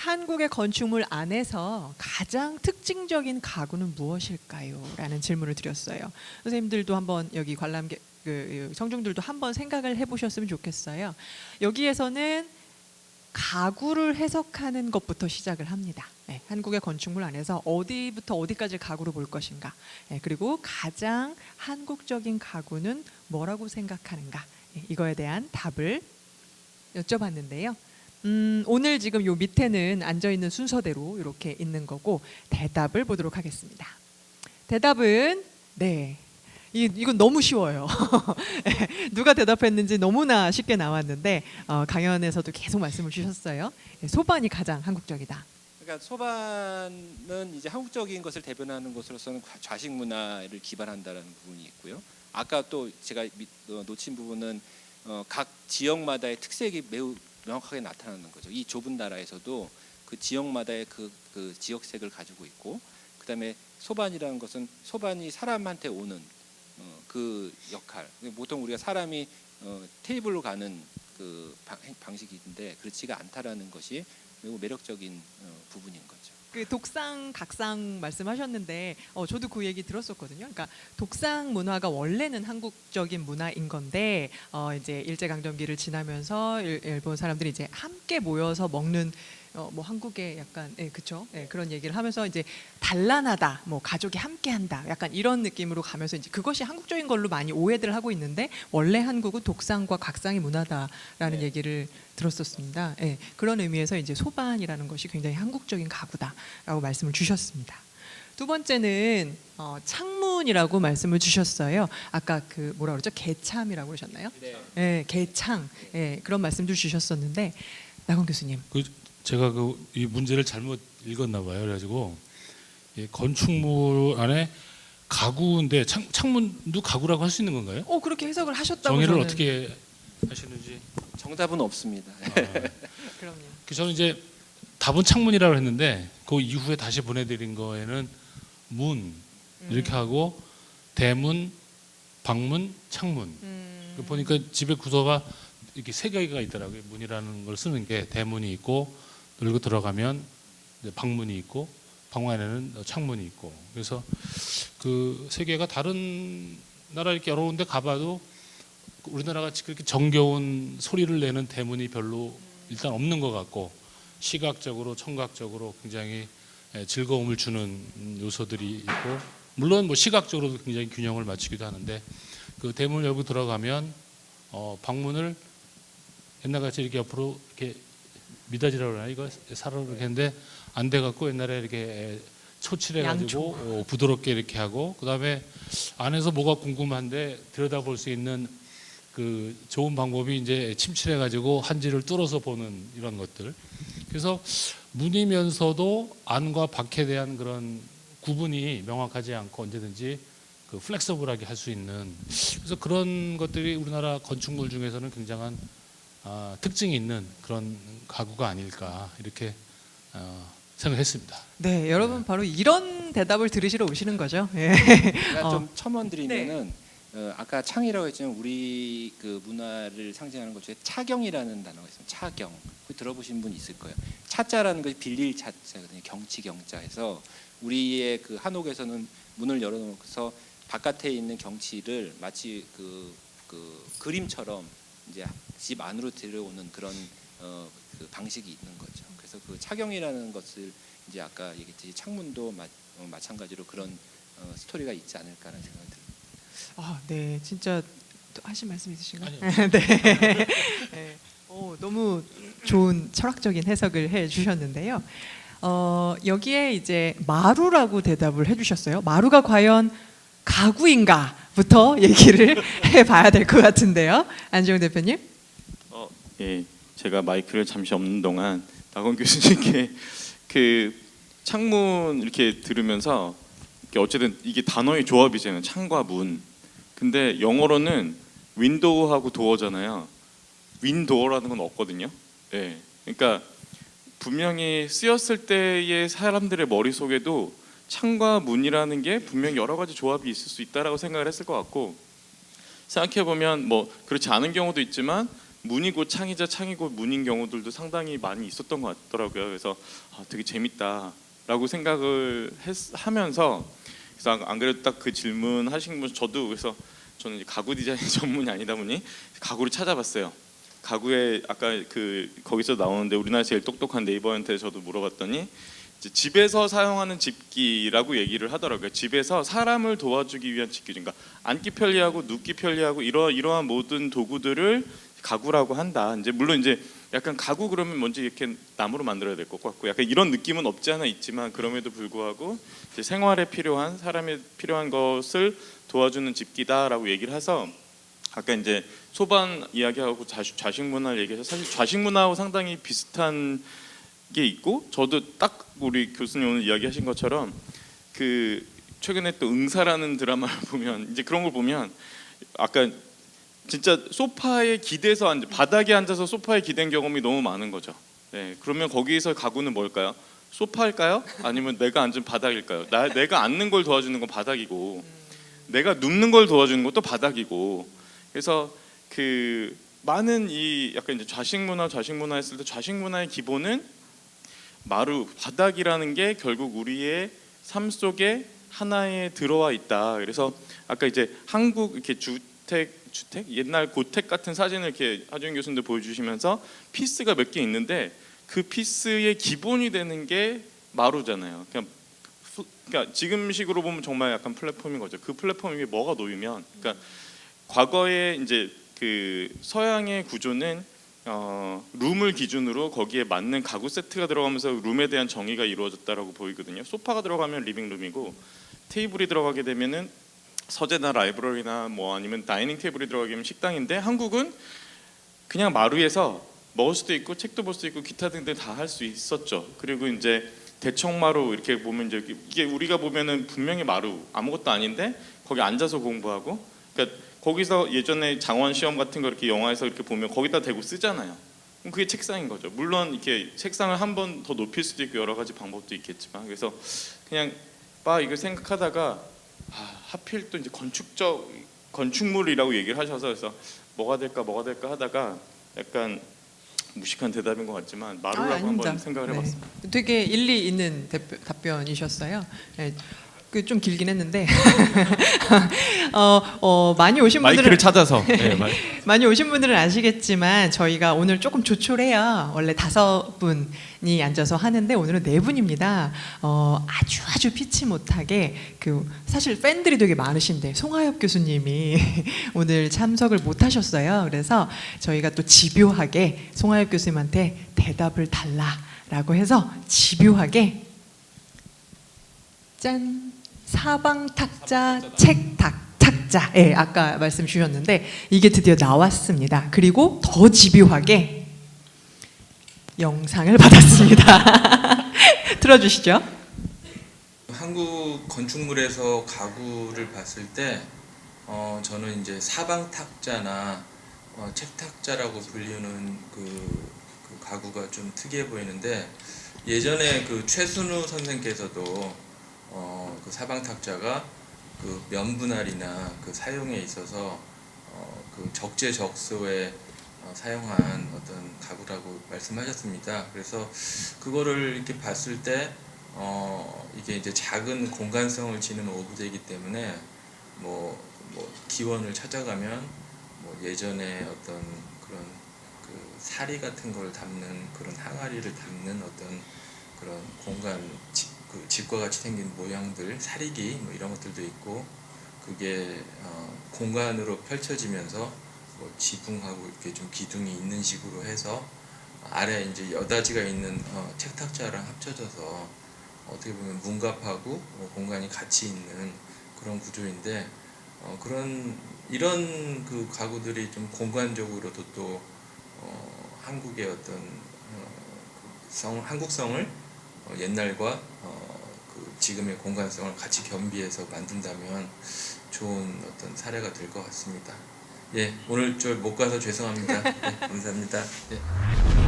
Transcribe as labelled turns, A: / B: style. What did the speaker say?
A: 한국의 건축물 안에서 가장 특징적인 가구는 무엇일까요? 라는 질문을 드렸어요. 선생님들도 한번 여기 관람객 청중들도 한번 생각을 해보셨으면 좋겠어요. 여기에서는 가구를 해석하는 것부터 시작을 합니다. 네, 한국의 건축물 안에서 어디부터 어디까지 가구를 볼 것인가, 네, 그리고 가장 한국적인 가구는 뭐라고 생각하는가, 네, 이거에 대한 답을 여쭤봤는데요. 오늘 지금 요 밑에는 앉아있는 순서대로 이렇게 있는 거고 대답을 보도록 하겠습니다. 대답은 네. 이건 너무 쉬워요. 누가 대답했는지 너무나 쉽게 나왔는데 강연에서도 계속 말씀을 주셨어요. 소반이 가장 한국적이다.
B: 그러니까 소반은 이제 한국적인 것을 대변하는 것으로서는 좌식 문화를 기반한다는 부분이 있고요. 아까 또 제가 놓친 부분은 각 지역마다의 특색이 매우 명확하게 나타나는 거죠. 이 좁은 나라에서도 그 지역마다의 그 지역색을 가지고 있고, 그다음에 소반이라는 것은 소반이 사람한테 오는 그 역할. 보통 우리가 사람이 테이블로 가는 그 방식인데 그렇지가 않다라는 것이 매우 매력적인 부분인 거죠.
A: 그 독상, 각상 말씀하셨는데 저도 그 얘기 들었었거든요. 그러니까 독상 문화가 원래는 한국적인 문화인 건데 이제 일제강점기를 지나면서 일본 사람들이 이제 함께 모여서 먹는 뭐 한국의 약간 그쵸? 그런 얘기를 하면서 이제 단란하다, 뭐 가족이 함께한다, 약간 이런 느낌으로 가면서 이제 그것이 한국적인 걸로 많이 오해들 하고 있는데 원래 한국은 독상과 각상의 문화다라는 얘기를 들었었습니다. 그런 의미에서 이제 소반이라는 것이 굉장히 한국적인 가구다라고 말씀을 주셨습니다. 두 번째는 창문이라고 말씀을 주셨어요. 아까 그 뭐라 그러죠? 개참이라고 그러셨나요? 네, 개창. 그런 말씀도 주셨었는데 나건 교수님.
C: 제가 이 문제를 잘못 읽었나 봐요. 그래가지고 건축물 안에 가구인데 창문도 가구라고 할 수 있는 건가요?
A: 그렇게 해석을 하셨다고.
C: 정의를
A: 저는.
C: 어떻게 하시는지.
B: 정답은 없습니다.
A: 그럼요.
C: 저는 이제 답은 창문이라고 했는데 그 이후에 다시 보내드린 거에는 문 이렇게 하고 대문, 방문, 창문. 보니까 집에 구조가 이렇게 세 개가 있더라고요. 문이라는 걸 쓰는 게 대문이 있고, 그리고 들어가면 방문이 있고, 방 안에는 창문이 있고. 그래서 그 세 개가 다른 나라 이렇게 여러 군데 가봐도 우리나라가 그렇게 정겨운 소리를 내는 대문이 별로 일단 없는 것 같고, 시각적으로 청각적으로 굉장히 즐거움을 주는 요소들이 있고, 물론 뭐 시각적으로도 굉장히 균형을 맞추기도 하는데, 그 대문을 열고 들어가면 방문을 옛날같이 이렇게 옆으로 이렇게 미닫이라고 그러나 이거 사로 이렇게 했는데 안 돼갖고 옛날에 이렇게 초칠해가지고 부드럽게 이렇게 하고, 그다음에 안에서 뭐가 궁금한데 들여다볼 수 있는 그 좋은 방법이 이제 침칠해가지고 한지를 뚫어서 보는 이런 것들. 그래서 문이면서도 안과 밖에 대한 그런 구분이 명확하지 않고 언제든지 그 플렉서블하게 할 수 있는, 그래서 그런 것들이 우리나라 건축물 중에서는 굉장한 특징이 있는 그런 가구가 아닐까 이렇게 생각했습니다.
A: 네, 여러분 바로 이런 대답을 들으시러 오시는 거죠.
B: 제가 좀 첨언드리면은 아까 창이라고 했지만 우리 그 문화를 상징하는 것 중에 차경이라는 단어가 있습니다. 차경. 들어보신 분 있을 거예요. 차자라는 것이 빌릴 차자거든요. 경치 경자해서 우리의 그 한옥에서는 문을 열어놓고서 바깥에 있는 경치를 마치 그 그림처럼 이제 집 안으로 들여오는 그런 그 방식이 있는 거죠. 그래서 그 차경이라는 것을 이제 아까 얘기했듯이 창문도 마찬가지로 그런 스토리가 있지 않을까라는 생각이 듭니다.
A: 네, 진짜 또 하신 말씀 있으신가요?
C: 아니요.
A: 네. 너무 좋은 철학적인 해석을 해주셨는데요. 여기에 이제 마루라고 대답을 해주셨어요. 마루가 과연 가구인가부터 얘기를 해봐야 될 것 같은데요. 안지용 대표님.
D: 예, 제가 마이크를 잠시 없는 동안 나건 교수님께 그 창문 이렇게 들으면서 이렇게 어쨌든 이게 단어의 조합이잖아요. 창과 문. 근데 영어로는 윈도우하고 도어잖아요. 윈도어라는 건 없거든요. 예, 그러니까 분명히 쓰였을 때의 사람들의 머릿속에도 창과 문이라는 게 분명히 여러 가지 조합이 있을 수 있다라고 생각을 했을 것 같고, 생각해 보면 뭐 그렇지 않은 경우도 있지만 문이고 창이자 창이고 문인 경우들도 상당히 많이 있었던 것 같더라고요. 그래서 되게 재밌다라고 생각을 하면서 그래서 안 그래도 딱 그 질문 하신 분 저도 그래서 저는 이제 가구 디자인 전문이 아니다 보니 가구를 찾아봤어요. 가구에 아까 그 거기서 나오는데 우리나라 제일 똑똑한 네이버한테 저도 물어봤더니 이제 집에서 사용하는 집기라고 얘기를 하더라고요. 집에서 사람을 도와주기 위한 집기, 그러니까 앉기 편리하고 눕기 편리하고 이러한 모든 도구들을 가구라고 한다. 이제 물론 이제 약간 가구 그러면 뭔지 이렇게 나무로 만들어야 될 것 같고 약간 이런 느낌은 없지 않아 있지만 그럼에도 불구하고 이제 생활에 필요한 사람에 필요한 것을 도와주는 집기다라고 얘기를 해서 아까 이제 소반 이야기하고 좌식 문화를 얘기해서 사실 좌식 문화하고 상당히 비슷한 게 있고 저도 딱 우리 교수님 오늘 이야기하신 것처럼 그 최근에 또 응사라는 드라마를 보면 이제 그런 걸 보면 아까 진짜 소파에 기대서 바닥에 앉아서 소파에 기댄 경험이 너무 많은 거죠. 네, 그러면 거기서 가구는 뭘까요? 소파일까요? 아니면 내가 앉은 바닥일까요? 내가 앉는 걸 도와주는 건 바닥이고 내가 눕는 걸 도와주는 것도 바닥이고 그래서 그 많은 이 약간 이제 좌식 문화 했을 때 좌식 문화의 기본은 마루 바닥이라는 게 결국 우리의 삶 속에 하나에 들어와 있다. 그래서 아까 이제 한국 이렇게 주택 옛날 고택 같은 사진을 이렇게 하주인 교수님들 보여주시면서 피스가 몇 개 있는데 그 피스의 기본이 되는 게 마루잖아요. 그러니까 지금식으로 보면 정말 약간 플랫폼인 거죠. 그 플랫폼 위에 뭐가 놓이면 그러니까 과거에 이제 그 서양의 구조는 룸을 기준으로 거기에 맞는 가구 세트가 들어가면서 룸에 대한 정의가 이루어졌다라고 보이거든요. 소파가 들어가면 리빙룸이고 테이블이 들어가게 되면은 서재나 라이브러리나 뭐 아니면 다이닝 테이블이 들어가게 되면 식당인데 한국은 그냥 마루에서 먹을 수도 있고 책도 볼 수 있고 기타 등등 다 할 수 있었죠. 그리고 이제 대청마루 이렇게 보면 이제 이게 우리가 보면은 분명히 마루 아무것도 아닌데 거기 앉아서 공부하고 그러니까 거기서 예전에 장원 시험 같은 거 이렇게 영화에서 이렇게 보면 거기다 대고 쓰잖아요. 그럼 그게 책상인 거죠. 물론 이렇게 책상을 한 번 더 높일 수도 있고 여러 가지 방법도 있겠지만 그래서 그냥 이걸 생각하다가 하필 또 이제 건축물이라고 얘기를 하셔서 그래서 뭐가 될까 하다가 약간 무식한 대답인 것 같지만 마루라고
A: 아닙니다.
D: 한번 생각을 해봤습니다.
A: 네. 되게 일리 있는 답변이셨어요. 네. 그 좀 길긴 했는데 많이 오신 분들은
E: 마이크를 찾아서
A: 많이 오신 분들은 아시겠지만 저희가 오늘 조금 조촐해요. 원래 5분이 앉아서 하는데 오늘은 4분입니다. 아주 피치 못하게 그 사실 팬들이 되게 많으신데 송하엽 교수님이 오늘 참석을 못 하셨어요. 그래서 저희가 또 집요하게 송하엽 교수님한테 대답을 달라라고 해서 집요하게 짠! 사방탁자 책탁자 예, 아까 말씀 주셨는데 이게 드디어 나왔습니다. 그리고 더 집요하게 영상을 받았습니다. 틀어주시죠.
F: 한국 건축물에서 가구를 봤을 때 저는 이제 사방탁자나 책탁자라고 불리는 그 가구가 좀 특이해 보이는데 예전에 그 최순우 선생께서도 그 사방탁자가 그 면분할이나 그 사용에 있어서 그 적재적소에 사용한 어떤 가구라고 말씀하셨습니다. 그래서 그거를 이렇게 봤을 때 이게 이제 작은 공간성을 지닌 오브제이기 때문에 뭐 기원을 찾아가면 뭐 예전에 어떤 그런 그 사리 같은 걸 담는 그런 항아리를 담는 어떤 그런 공간 그 집과 같이 생긴 모양들, 사리기 뭐 이런 것들도 있고 그게 공간으로 펼쳐지면서 뭐 지붕하고 이렇게 좀 기둥이 있는 식으로 해서 아래 이제 여다지가 있는 책탁자랑 합쳐져서 어떻게 보면 문갑하고 공간이 같이 있는 그런 구조인데 이런 그 가구들이 좀 공간적으로도 또 한국의 어떤 한국성을 옛날과 그 지금의 공간성을 같이 겸비해서 만든다면 좋은 어떤 사례가 될 것 같습니다. 예, 오늘 저 못 가서 죄송합니다. 네, 감사합니다. 네.